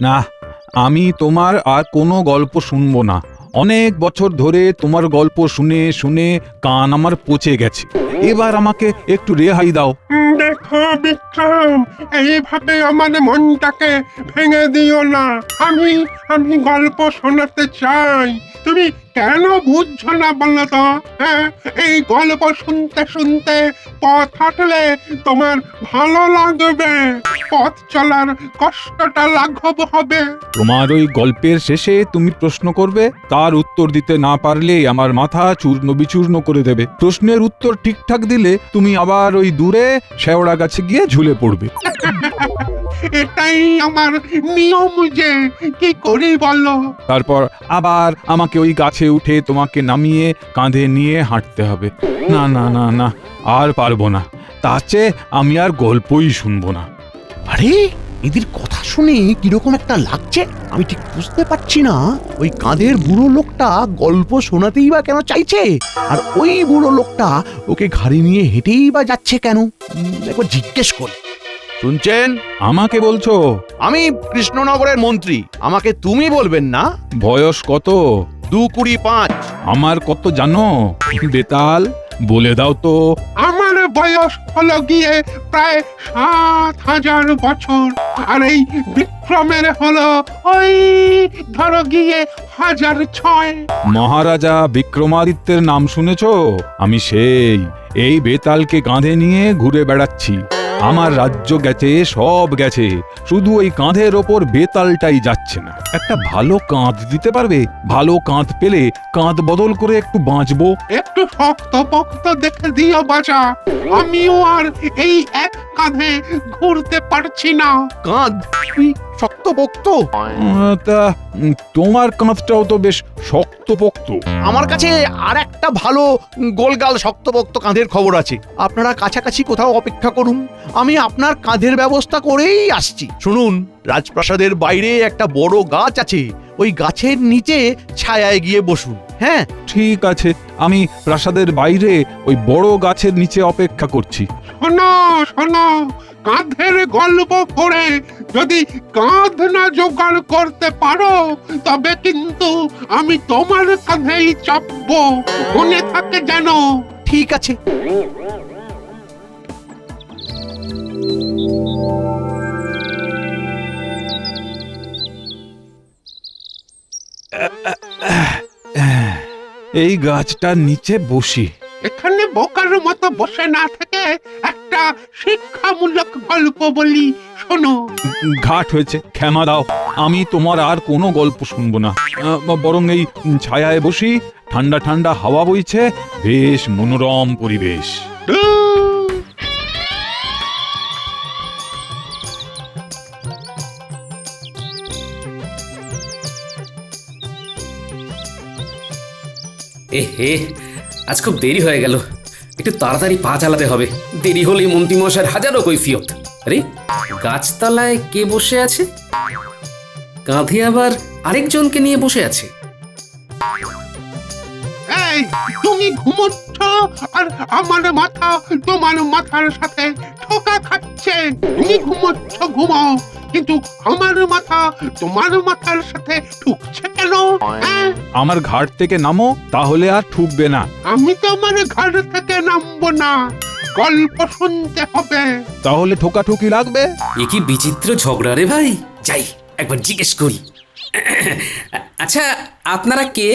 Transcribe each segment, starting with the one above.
না, আমি তোমার আর কোনো গল্প শুনবো না। অনেক বছর ধরে তোমার গল্প শুনে শুনে কান আমার পচে গেছে। এবার আমাকে একটু রেহাই দাও। দেখো বিক্রম, এইভাবে আমার মনটাকে ভেঙে দিও না। আমি আমি গল্প শোনাতে চাই, তুমি কেন বুঝছো না বলো তো? হ্যাঁ, এই গল্প শুনতে শুনতে পথ হাঁটলে তোমার ভালো লাগবে, পথ চলার কষ্টটা লাঘব হবে। তোমার ওই গল্পের শেষে তুমি প্রশ্ন করবে, তার উত্তর দিতে না পারলে আমার মাথা চূর্ণ বিচূর্ণ করে দেবে। প্রশ্নের উত্তর ঠিকঠাক দিলে তুমি আবার ওই দূরে শেওড়া গাছে গিয়ে ঝুলে পড়বে। এটাই আমার নিয়ম, যে কি করি বলো? তারপর আবার আমাকে ওই গাছে উঠে তোমাকে নামিয়ে কাঁধে নিয়ে হাঁটতে হবে। না না না না, আর পারবো না। তার চেয়ে আমি আর গল্পই শুনবো না। আরে এদের কথা শুনে কিরকম একটা লাগছে, আমি ঠিক বুঝতে পারছি না। ওই কাঁধের বুড়ো লোকটা গল্প শোনাতেই বা কেন চাইছে, আর ওই বুড়ো লোকটা ওকে ঘাড়ি নিয়ে হেঁটেই বা যাচ্ছে কেন? একবার জিজ্ঞেস করি। শুনছেন? আমাকে বলছো? আমি কৃষ্ণনগরের মন্ত্রী, আমাকে তুমি বলবেন না। বয়স কত? 225। আমার কত জানো বেতাল? বলে দাও তো। আমার বয়স হলো গিয়ে প্রায় 7,000 বছর, আর এই বিক্রমের হলো ওই ধরো গিয়ে 1006। মহারাজা বিক্রমাদিত্যের নাম শুনেছো? আমি সেই। এই বেতালকে কাঁধে নিয়ে ঘুরে বেড়াচ্ছি। আমার রাজ্য গেছে, সব গেছে, শুধু ওই কাঁধের ওপর বেতালটাই যাচ্ছে না। একটা ভালো কাঁধ দিতে পারবে? ভালো কাঁধ পেলে কাঁধ বদল করে একটু বাঁচবো। একটু শক্ত পক্ত দেখে দিও বাজা, আমিও আর এই এক কাঁধে ঘুরতে পারছি না। কাঁধ শক্তপোক্ত? তা তোমার কাঁধটাও তো বেশ শক্তপোক্ত। আমার কাছে আর একটা ভালো গোলগাল শক্তপোক্ত কাঁধের খবর আছে। আপনারা কাছাকাছি কোথাও অপেক্ষা করুন, আমি আপনার কাঁধের ব্যবস্থা করেই আসছি। শুনুন, রাজপ্রাসাদের বাইরে একটা বড় গাছ আছে, ওই গাছের নিচে ছায়ায় গিয়ে বসুন। হ্যাঁ, ঠিক আছে, আমি প্রাসাদের বাইরে ওই বড় গাছের নিচে অপেক্ষা করছি। শোনো শোনো, কাঁধের গল্প করে যদি কাঁধ না জোগাড় করতে পারো, তবে কিন্তু আমি তোমার কাঁধেই চাপবো, মনে থাকে যেন। ঠিক আছে। এই গাছটার নিচে বসি। এখানে বোকার মতো বসে না থেকে একটা শিক্ষামূলক গল্প বলি, শোনো। ঘাট হয়েছে, ক্ষমা দাও। আমি তোমার আর কোনো গল্প শুনবো না। বরং এই ছায়ায় বসি, ঠান্ডা ঠান্ডা হাওয়া বইছে, বেশ মনোরম পরিবেশ। হে, আজ খুব দেরি হয়ে গেল, একটু তাড়াতাড়ি পা চালাতে হবে। দেরি হলে মন্ত্রীমশাইয়ের হাজারো কৈফিয়ত। আরে গাছতলায় কে বসে আছে? কাঁধে আবার আরেকজনকে নিয়ে বসে আছে। এই, তুমি ঘুমোচ্ছ আর আমার মাথা তোমার মাথার সাথে ঠোকা খাচ্ছে। তুমি ঘুমোচ্ছ, ঘুমাও, কিন্তু আমার মাথা তোমার মাথার সাথে ঠুকছে কেন? হ্যাঁ, আমার ঘাট থেকে নামো, তাহলে আর ঠুকবে না। আমি তোমার ঘর থেকে নামবো না, গল্প শুনতে হবে। তাহলে ঠোকাঠুকি লাগবে। এ কি বিচিত্র ঝগড়া রে ভাই, যাই একবার জিজ্ঞেস করি। আচ্ছা, আপনারা কে?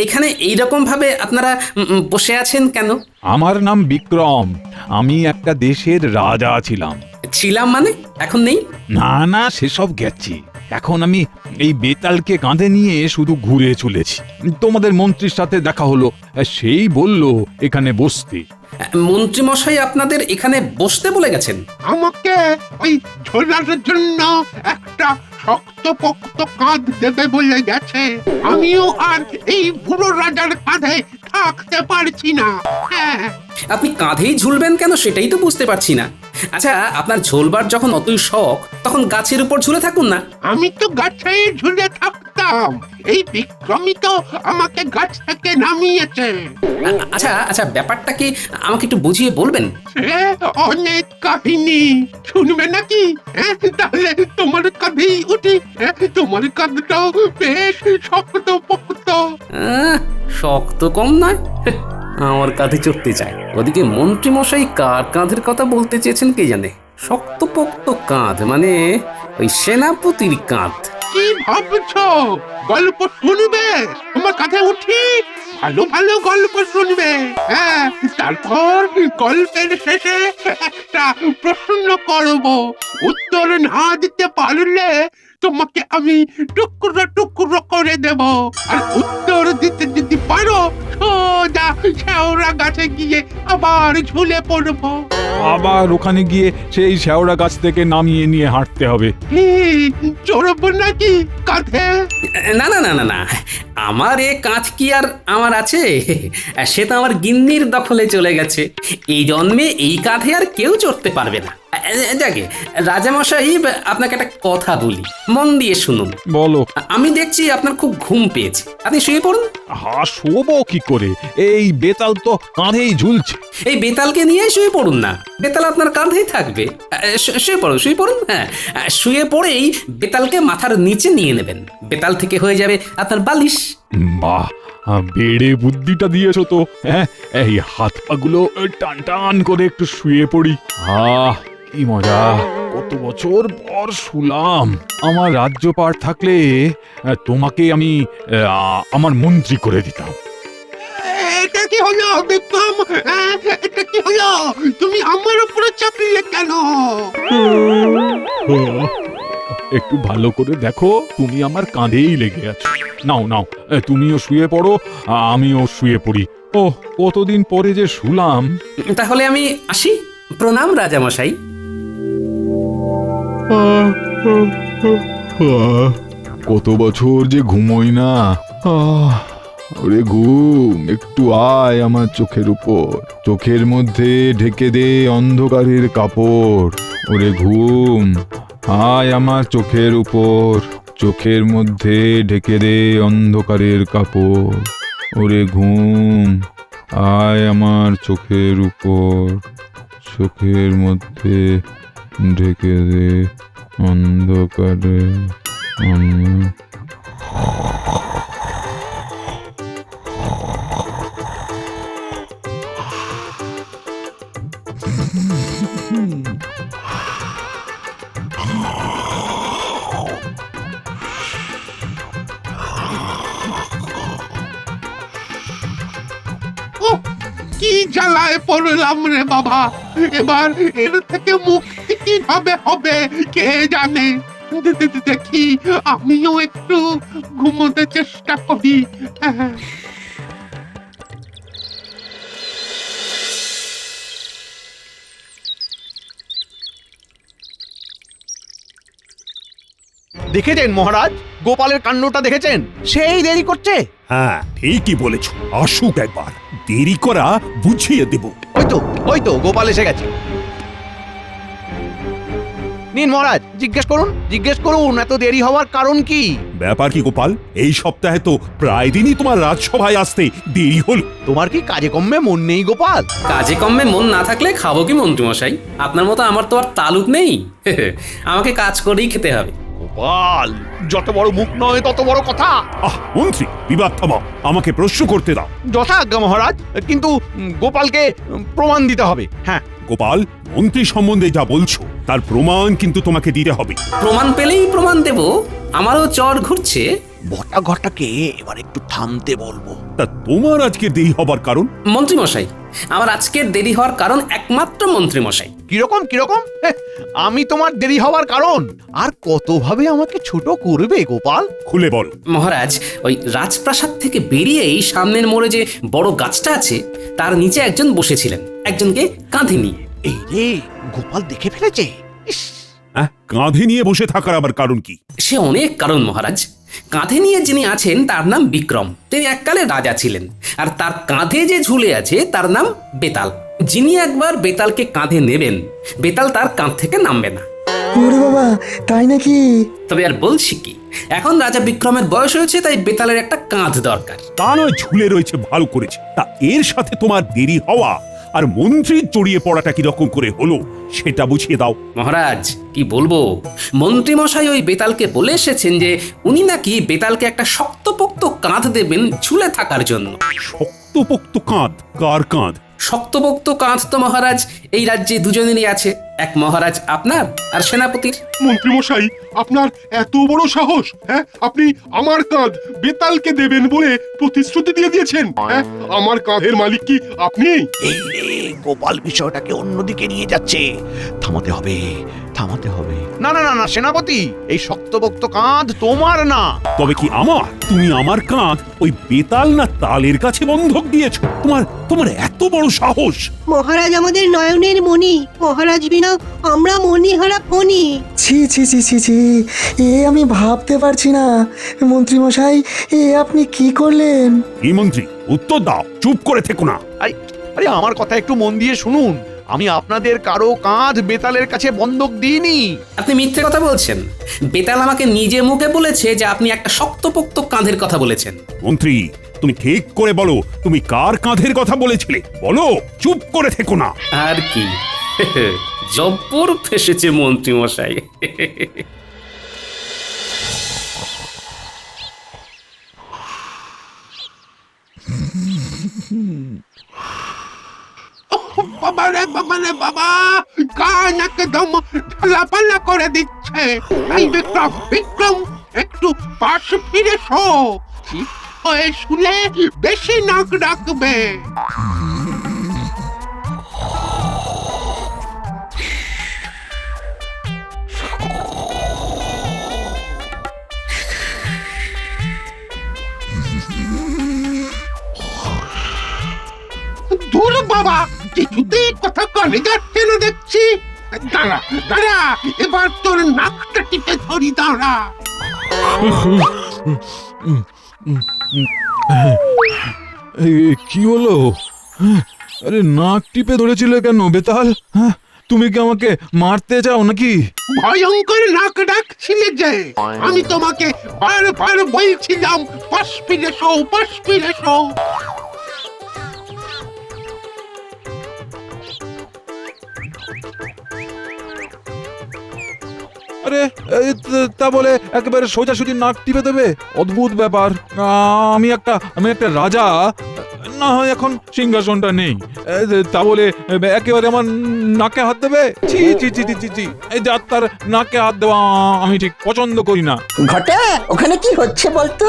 এখানে এইরকম ভাবে আপনারা বসে আছেন কেন? আমার নাম বিক্রম, আমি একটা দেশের রাজা ছিলাম। ছিলাম মানে এখন নেই? না না, সেসব গেছি। এখন আমি এই বেতালকে কাঁধে নিয়ে শুধু ঘুরে চলেছি। তোমাদের মন্ত্রীর সাথে দেখা হলো, সেই বলল এখানে বসতে। মন্ত্রীমশাই আপনাদের এখানে বসতে বলে গেছেন? আমাকে ওই ঝোলার জন্য একটা শক্তপোক্ত কাঁধ দেবে বলে গেছে। আমিও আর এই বুড়ো রাজার কাঁধে থাকতে পারছি না। হ্যাঁ, আপনি কাঁধেই ঝুলবেন কেন সেটাই তো বুঝতে পারছি না। আচ্ছা, আপনার ঝোলবার যখন অতই শখ, তখন গাছের উপর ঝুলে থাকুন না। আমি তো গাছেই ঝুলে থাকতাম, দেখতাম। এই বিক্রমই তো আমাকে গাছ থেকে নামিয়েছে। আচ্ছা আচ্ছা, ব্যাপারটা কি আমাকে একটু বুঝিয়ে বলবেন? সে অনেক কাহিনী শুনবে নাকি? তাহলে তোমার কাঁধেই উঠি। তোমার কাঁধটাও বেশ শক্ত পোক্ত। শক্ত কম নয়, আমার কাঁধে চড়তে চায়। ওদিকে মন্ত্রী মশাই কার কাঁধের কথা বলতে চেয়েছেন কে জানে। শক্তপোক্ত কাঁধ মানে ওই সেনাপতির কাঁধ। কি ভাবছো? গল্প শুনবে? তোমার কাঁধে উঠি, ভালো ভালো গল্প শুনবে। হ্যাঁ, তারপর গল্পের শেষে একটা প্রশ্ন করব। উত্তর না দিতে পারলে তোমাকে আমি টুকরো টুকরো করে দেব। আর উত্তর দিতে যদি পারো, সোজা শেওড়া গাছে গিয়ে আবার ঝুলে পড়বো। আবার ওখানে গিয়ে সেই শেওড়া গাছ থেকে নামিয়ে নিয়ে হাঁটতে হবে। কি চড়বো নাকি কাঁধে? না না না না না, আমার এ কাঁধ কি আর আমার আছে? সে তো আমার গিন্নির দখলে চলে গেছে। এই জন্মে এই কাঁধে আর কেউ চড়তে পারবে না। যাকে রাজামশাই, আপনাকে একটা কথা বলি, মন দিয়ে শুনুন। বলো। আমি দেখছি আপনার খুব ঘুম পেয়েছে, আপনি শুয়ে পড়ুন। শোবো কি করে? এই বেতাল তো কাঁধেই ঝুলছে। এই বেতালকে নিয়ে শুয়ে পড়ুন না, বেতাল আপনার কাঁধেই থাকবে। শুয়ে পড়ুন, শুয়ে পড়ুন। হ্যাঁ, শুয়ে পড়েই বেতালকে মাথার নিচে নিয়ে নেবেন। বেতাল থেকে হয়ে যাবে আপনার বালিশ। বাহ, বেড়ে বুদ্ধিটা দিয়েছো তো। হ্যাঁ, এই হাত পাগুলো টান টান করে একটু শুয়ে পড়ি। কি মজা! কত বছর পর শুলাম। আমার রাজ্যপাট থাকলে তোমাকে আমি আমার মন্ত্রী করে দিতাম। এটা কি হলো বিক্রম? এটা কি হলো? তুমি আমার উপরে চাপিয়ে কেন? একটু ভালো করে দেখো, তুমি আমার কাঁধেই লেগে আছো। নাও নাও, তুমিও শুয়ে পড়ো, আমিও শুয়ে পড়ি। ও, কতদিন পরে যে শুলাম। তাহলে আমি আসি। প্রণাম রাজামশাই। কত বছর যে ঘুমোই না। ওরে ঘুম, একটু আয় আমার চোখের উপর। চোখের মধ্যে ঢেকে দে অন্ধকারের কাপড়। ওরে ঘুম, আয় আমার চোখের উপর। চোখের মধ্যে ঢেকে দে অন্ধকারের কাপড়। ওরে ঘুম, আয় আমার চোখের উপর। চোখের মধ্যে ঢেকে দে অন্ধকারে। কি জ্বালায় পড়লাম রে বাবা। এবার এর থেকে মুক্তি কিভাবে হবে কে জানে। দেখি আমিও একটু ঘুমোতে চেষ্টা করি। দেখেছেন মহারাজ, গোপালের কাণ্ডটা দেখেছেন? সেই দেরি করছে। হ্যাঁ, ঠিকই বলেছ। আসুক একবার, দেরি করা বুঝিয়ে দেব। ওই তো গোপাল এসে গেছে। নিন মহারাজ, জিজ্ঞেস করুন এত দেরি হওয়ার কারণ কি? ব্যাপার কি গোপাল? এই সপ্তাহে তো প্রায় দিনই তোমার রাজসভায় আসতে দেরি হলো। তোমার কি কাজে কর্মে মন নেই গোপাল? কাজে কম্মে মন না থাকলে খাবো কি মন্ত্রীমশাই? আপনার মতো আমার তো আর তালুক নেই। আমাকে কাজ করেই খেতে হবে। গোপাল, যত বড় মুখ নয় তত বড় কথা। মন্ত্রী, বিবাদ থামাও, আমাকে প্রশ্ন করতে দাও। যথাজ্ঞা মহারাজ, কিন্তু গোপালকে প্রমাণ দিতে হবে। হ্যাঁ গোপাল, মন্ত্রী সম্বন্ধে যা বলছো তার প্রমাণ কিন্তু তোমাকে দিতে হবে। প্রমাণ পেলেই প্রমাণ দেব। আমারও চর ঘুরছে। বটা ঘটাকে এবার একটু থামতে বলবো। তা তোমার আজকে দেরি হবার কারণ? মন্ত্রীমশাই, আমার আজকের দেরি হওয়ার কারণ একমাত্র মন্ত্রীমশাই। কিরকম? আমি তোমার দেরি হওয়ার কারণ? আর কতভাবে আমাকে ছোট করবে গোপাল? খুলে বল। মহারাজ, ওই রাজপ্রাসাদ থেকে বেরিয়েই সামনের মোড়ে যে বড় গাছটা আছে তার নিচে একজন বসেছিলেন, একজনকে কাঁধে নিয়ে। এই রে, গোপাল দেখে ফেলেছে। কাঁধে নিয়ে বসে থাকার আবার কারণ কি? সে অনেক কারণ মহারাজ। কাঁধে নিয়ে যিনি আছেন তার নাম বিক্রম। তিনি এককালে রাজা ছিলেন। আর তার কাঁধে যে ঝুলে আছে তার নাম বেতাল। যিনি একবার বেতালকে কাঁধে নেবেন, বেতাল তার কাঁধ থেকে নামবে না। ওরে বাবা, তাই নাকি? তবে আর বলছি কি, এখন রাজা বিক্রমের বয়স হয়েছে, তাই বেতালের একটা কাঁধ দরকার। তা নয় ঝুলে রয়েছে ভালো করেছে, তা এর সাথে তোমার দেরি হওয়া আর মন্ত্রীর জড়িয়ে পড়াটা কিরকম করে হলো সেটা বুঝিয়ে দাও। মহারাজ কি বলবো, মন্ত্রীমশাই ওই বেতালকে বলে এসেছেন যে উনি নাকি বেতালকে একটা শক্তপোক্ত কাঁধ দেবেন ঝুলে থাকার জন্য। শক্তপোক্ত কাঁধ? কার কাঁধ? শক্তপোক্ত কাঁধ তো মহারাজ এই রাজ্যে দুজনেরই আছে, এক মহারাজ আপনার আর সেনাপতির। মন্ত্রীমশাই, আপনার এত বড় সাহস! হ্যাঁ, আপনি আমার কাঁধ বেতালকে দেবেন বলে প্রতিশ্রুতি দিয়ে দিয়েছেন। হ্যাঁ, আমার কাঁধের মালিক কি আপনি? এই রে, গোপাল বিষয়টাকে অন্যদিকে নিয়ে যাচ্ছে। থামাতে হবে, থামাতে হবে। না না না না সেনাপতি, এই শক্তপোক্ত কাঁধ তোমার না। তবে কি আমার? তুমি আমার কাঁধ ওই বেতাল না তালের কাছে বন্ধক দিয়েছো? তোমার এত বড় সাহস! মহারাজ আমাদের নয়নের মণি, মহারাজ বিনা আমরা মণিহারা ফণি। ছি ছি ছি ছি ছি, এ আমি ভাবতে পারছি না। মন্ত্রী মশাই, এ আপনি কি করলেন? এই মন্ত্রী, উত্তর দাও, চুপ করে থেকো না। আরে আমার কথা একটু মন দিয়ে শুনুন। আমি আপনাদের কারো কাঁধ বেতালের কাছে বন্ধক দিইনি। আপনি মিথ্যে কথা বলছেন। বেতাল আমাকে নিজে মুখে বলেছে যে আপনি একটা শক্তপোক্ত কাঁধের কথা বলেছেন। মন্ত্রী, তুমি ঠিক করে বলো, তুমি কার কাঁধের কথা বলেছিলে? বলো, চুপ করে থেকো না। আর কি, জব্বর ফেসেছে মন্ত্রী মশাই। বাবা রে বাবা রে বাবা, কান একদম ঢালাপালা করে দিচ্ছে। এই বিক্রম, বিক্রম, একটু পাশ ফিরে শো। ঠিক হয়ে শুলে বেশি নাক ডাকবে। দূর বাবা, কিছুতেই কথা কানে যাচ্ছে না দেখছি। দাঁড়া দাঁড়া, এবার তোর নাকটা টিপে ধরি, দাঁড়া। কি হলো? আরে নাক টিপে ধরেছিলে কেন বেতাল? হ্যাঁ, তুমি কি আমাকে মারতে চাও নাকি? ভয়ঙ্কর নাক ডাকছিলে যে, আমি তোমাকে বারবার বলছিলাম পাশ ফিরে শো, পাশ ফিরে শো। আরে তা বলে একেবারে সোজাসুজি নাক টিপে দেবে? অদ্ভুত ব্যাপার। আমি একটা রাজা, না হয় এখন সিংহাসনটা নেই, তা বলে একেবারে আমার নাকে হাত দেবে? ছি ছি ছি ছি ছি ছি, এই যাত্রার নাকে হাত দেওয়া আমি ঠিক পছন্দ করি না। ঘটা, ওখানে কি হচ্ছে বলতো?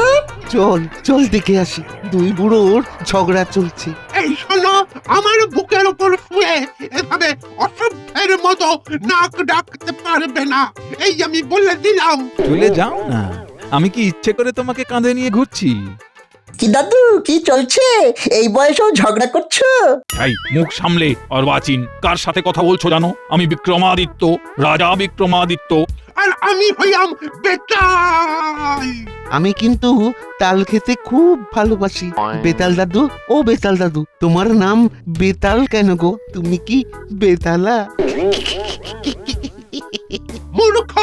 চল চল দেখে আসি, দুই বুড়োর ঝগড়া চলছে। এই শোনো, আমার বুকের উপর শুয়ে এভাবে অসভ্যের মতো নাক ডাকতে পারবে না, এই আমি বলে দিলাম। চলে যাও না, আমি কি ইচ্ছে করে তোমাকে কাঁধে নিয়ে ঘুরছি? কি দাদু, কি চলছে? এই বয়সেও ঝগড়া করছো? এই মুখ সামলে অর্বাচীন, কার সাথে কথা বলছো জানো? আমি বিক্রমাদিত্য, রাজা বিক্রমাদিত্য। আর আমি হইলাম বেতাল। আমি কিন্তু তাল খেতে খুব ভালোবাসি। বেতাল দাদু, ও বেতাল দাদু, তোমার নাম বেতাল কেন গো? তুমি কি বেতালা? মূর্খ,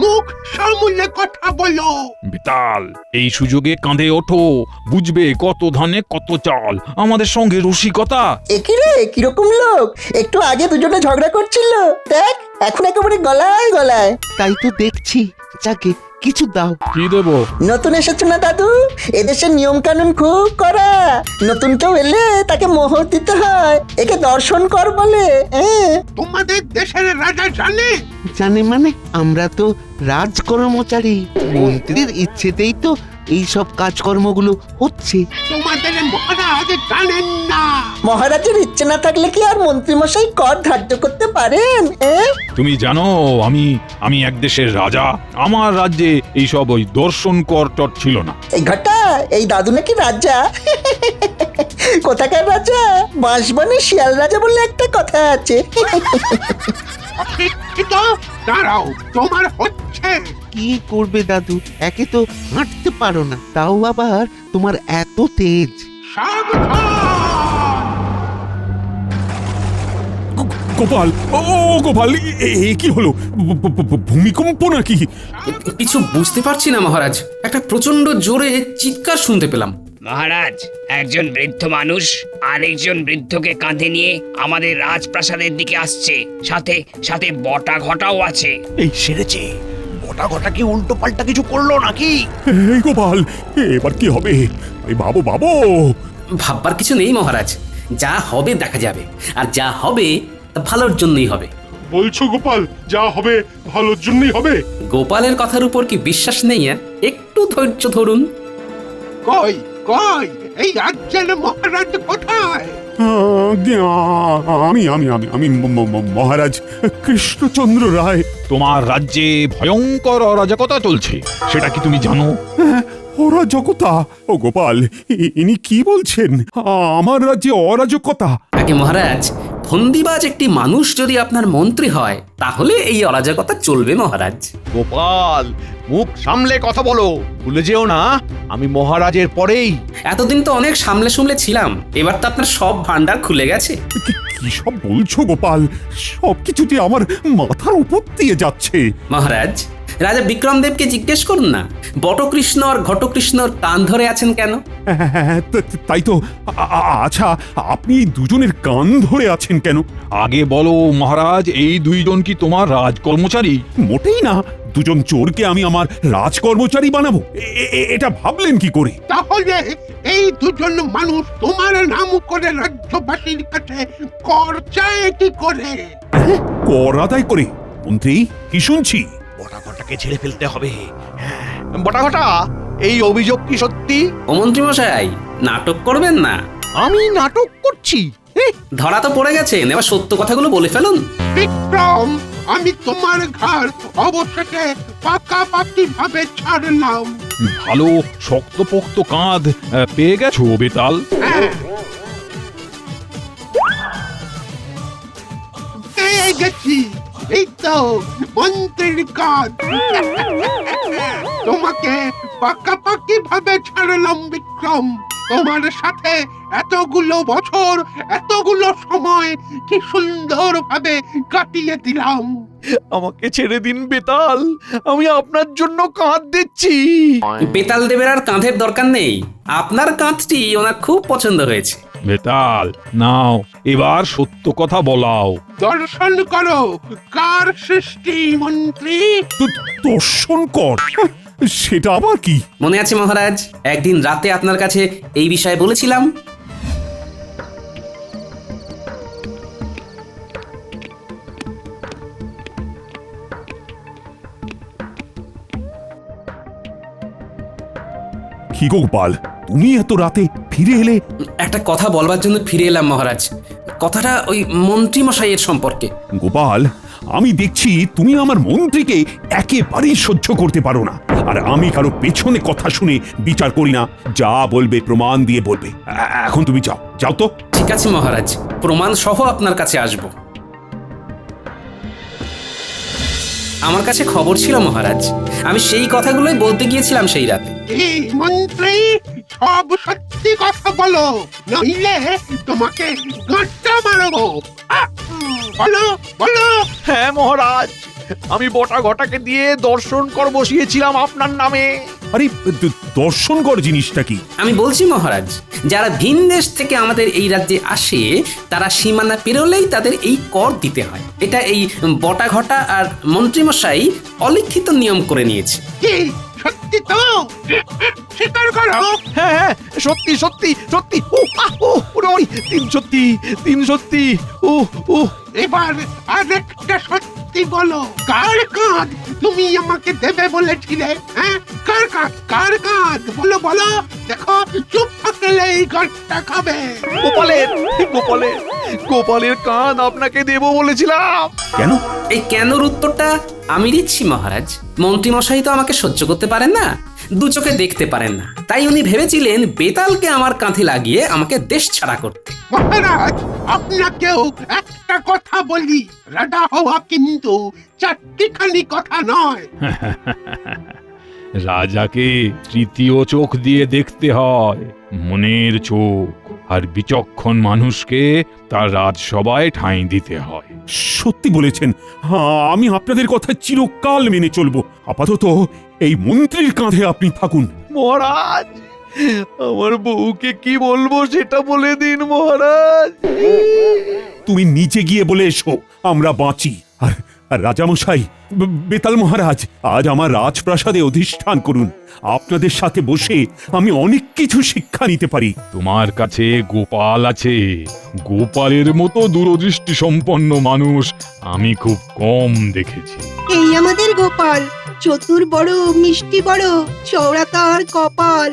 মুখ সামলে কথা বলো। বেতাল, এই সুযোগে কাঁধে ওঠো, বুঝবে কত ধানে কত চাল। আমাদের সঙ্গে রসিকতা। একই রে, কিরকম লোক! একটু আগে দুজনে ঝগড়া করছিল, দেখ এখন একেবারে গলায় গলায়। তাই তো দেখছি। যাকে কিছু দাও। কি দেবো? নতুন এসেছো না দাদু, এদেশের নিয়ম কানুন খুব কড়া। নতুন কেউ এলে তাকে মোহর দিতে হয়, একে দর্শন কর বলে। তোমাদের দেশের রাজা জানে? জানে মানে? আমরা তো রাজকর্মচারী, মন্ত্রীর ইচ্ছেতেই তো এই সব কাজকর্মগুলো হচ্ছে। তোমাদের মহারাজ জানেন না? মহারাজের ইচ্ছে না থাকলে কি আর মন্ত্রীমশাই কর ধার্য করতে পারেন? তুমি জানো আমি এক দেশের রাজা। আমার রাজ্যে এইসব ওই দর্শন কর টর ছিল না। এই ঘটা, এই দাদু নাকি রাজা? কোথাকার রাজা? বাঁশবনে শিয়াল রাজা বলে একটা কথা আছে। অশিক্ষিত, দাঁড়াও, তোমার হচ্ছে। কি করবে দাদু, একে তো হাঁটতে পারো না, তাও আবার তোমার এত তেজ। সাবধান! গোপাল, ও গোপাল, এ কি হলো? ভূমিকম্প নাকি? কিছু বুঝতে পারছি না মহারাজ, একটা প্রচন্ড জোরে চিৎকার শুনতে পেলাম। মহারাজ, একজন বৃদ্ধ মানুষ আরেকজন বৃদ্ধকে কাঁধে নিয়ে আমাদের রাজপ্রাসাদের দিকে আসছে, সাথে সাথে বটা ঘটাও আছে। এই সেরেছে, গোটা গোটা কি উল্টো পাল্টা কিছু করলো নাকি? এই গোপাল, এবার কি হবে? এই ভাবো ভাবো। ভাববার কিছু নেই মহারাজ, যা হবে দেখা যাবে, আর যা হবে তা ভালোর জন্যই হবে। বলছো গোপাল, যা হবে ভালোর জন্যই হবে? গোপালের কথার উপর কি বিশ্বাস নেই? একটু ধৈর্য ধরুন। কই কই এই রাজ্যের মহারাজ কোথায়? আমি আমি আমি আমি মহারাজ কৃষ্ণচন্দ্র রায়। তোমার রাজ্যে ভয়ঙ্কর অরাজকতা চলছে, সেটা কি তুমি জানো? অরাজকতা? ও গোপাল, ইনি কি বলছেন? আমার রাজ্যে অরাজকতা? আগে মহারাজ, ফন্দিবাজ একটি মানুষ যদি আপনার মন্ত্রী হয় তাহলে এই অরাজকতা চলবে মহারাজ। গোপাল, মুখ সামলে কথা বলো, ভুলে যেও না আমি মহারাজের পরেই। এতদিন তো অনেক সামলে সামলে ছিলাম, এবার তো আপনার সব ভান্ডার খুলে গেছে। কি সব বলছো গোপাল? সবকিছুতে আমার মাথার উপর দিয়ে যাচ্ছে। মহারাজ, রাজা বিক্রমদেবকে জিজ্ঞেস করুন না, বটকৃষ্ণ আর ঘটকৃষ্ণর কান ধরে আছেন কেন? হ্যাঁ, তাই তো। আচ্ছা, আপনি এই দুজনের কান ধরে আছেন কেন? আগে বলো মহারাজ, এই দুইজন কি তোমার রাজকর্মচারী? মোটেই না। দুজন চোরকে আমি আমার রাজকর্মচারী বানাবো, এটা ভাবলেন কি করে? তাহলে এই দুজন মানুষ তোমার নাম করে রাজ্যবাসীর কাছে কর চায় কি করে? কর আদায় করে? মন্ত্রী, কি শুনছি? বটা ঘটাকে ছেড়ে ফেলতে হবে। বটা ঘটা, এই অভিযোগ কি সত্যি? ও মন্ত্রী মশাই, নাটক করবেন না। আমি নাটক করছি? ধরা তো পড়ে গেছেন, এবার সত্য কথাগুলো বলে ফেলুন। বিক্রম, আমি তোমার ঘর অবশেষে পাকাপাকি ভাবে ছাড়লাম। ভালো শক্তপোক্ত কাঁধ পেয়ে গেছো বেতাল? হ্যাঁ, পেয়ে গেছি। এই তো মন্ত্রীর কাজ। তোমাকে পাকাপাকি ভাবে ছাড়লাম বিক্রম। তোমার সাথে এতগুলো বছর, এতগুলো সময় কি সুন্দর ভাবে কাটিয়ে দিলাম। আমাকে ছেড়ে দিন বেতাল, আমি আপনার জন্য কাঁধ দিচ্ছি। বেতাল দেবের আর কাঁধের দরকার নেই, আপনার কাঁধটি ওনার খুব পছন্দ হয়েছে। বেতাল, নাও এবার সত্য কথা বলাও। দর্শন করো কার সৃষ্টি মন্ত্রী। দর্শন কর? সেটা আবার কি? মনে আছে মহারাজ, একদিন রাতে আপনার কাছে এই বিষয়ে বলেছিলাম। কি গো গোপাল, তুমি এত রাতে ফিরে এলে? একটা কথা বলবার জন্য ফিরে এলাম মহারাজ। কথাটা ওই মন্ত্রী মশাইয়ের সম্পর্কে। গোপাল, আমি দেখছি তুমি আমার মন্ত্রীকে একেবারেই সহ্য করতে পারো না। আর আমি কারো পেছনে কথা শুনে বিচার করি না। যা বলবে প্রমাণ দিয়ে বলবে। এখন তুমি যাও, যাও তো। ঠিক আছে মহারাজ, প্রমাণ সহ আপনার কাছে আসব। আমার কাছে খবর ছিল মহারাজ, আমি সেই কথাগুলোই বলতে গিয়েছিলাম সেই রাতে। এই মন্ত্রী, সব সত্যি কথা বলো, নইলে তোমাকে গাঁটটা মারবো। বলো বলো। হ্যাঁ মহারাজ, আমি বটা ঘটাকে দিয়ে দর্শন কর বসিয়েছিলাম আপনার নামে। আরে দর্শন কর জিনিসটা কি? আমি বলছি মহারাজ, যারা ভিন দেশ থেকে আমাদের এই রাজ্যে আসে তারা সীমানা পেরোলেই তাদের এই কর দিতে হয়। এটা এই বটা ঘটা আর মন্ত্রীমশাই অলিখিত নিয়ম করে নিয়েছে। কি সত্যি তো? স্বীকার করো। হ্যাঁ হ্যাঁ, সত্যি সত্যি সত্যি। তিন সত্যি, তিন সত্যি। এবার আরেকটা সত্যি বলো, কার কাঁধ তুমি আমাকে দেবে বলেছিলে? হ্যাঁ, কার কাঁধ? কার কাঁধ? বলো বলো। দেখো, চুপ থাকলে এই গাঁটটা খাবে। গোপালের গোপালের গোপালের কাঁধ আপনাকে দেব বলেছিলাম। কেন? এই কেনর উত্তরটা আমি দিচ্ছি মহারাজ। মন্ত্রীমশাই তো আমাকে সহ্য করতে পারেন না, দু চোখে দেখতে পারেন না, তাই উনি ভেবেছিলেন বেতালকে আমার কাঁধে লাগিয়ে আমাকে দেশ ছাড়া করতে। মহারাজ, আপনাকেও একটা কথা বলি, রাজা হওয়া কিন্তু চারটিখানি কথা নয়। রাজাকে তৃতীয় চোখ দিয়ে দেখতে হয়, মনের চোখ। আর বিচক্ষণ মানুষকে তার রাজসভায় ঠাঁই দিতে হয়। সত্যি বলেছেন। আমি আপনাদের কথা চিরকাল মেনে চলবো। আপাতত এই মন্ত্রীর কাঁধে আপনি থাকুন। মহারাজ, আমার বউকে কি বলবো সেটা বলে দিন মহারাজ। তুমি নিচে গিয়ে বলে এসো আমরা বাঁচি। আর রাজামশাই, বেতাল মহারাজ, আজ আমার রাজপ্রাসাদে অধিষ্ঠান করুন। আপনাদের সাথে বসে আমি অনেক কিছু শিক্ষা নিতে পারি। তোমার কাছে গোপাল আছে। গোপালের মতো দূরদৃষ্টি সম্পন্ন মানুষ আমি খুব কম দেখেছি। এই আমাদের গোপাল, চতুর বড়, মিষ্টি বড়, চওড়া তার কপাল।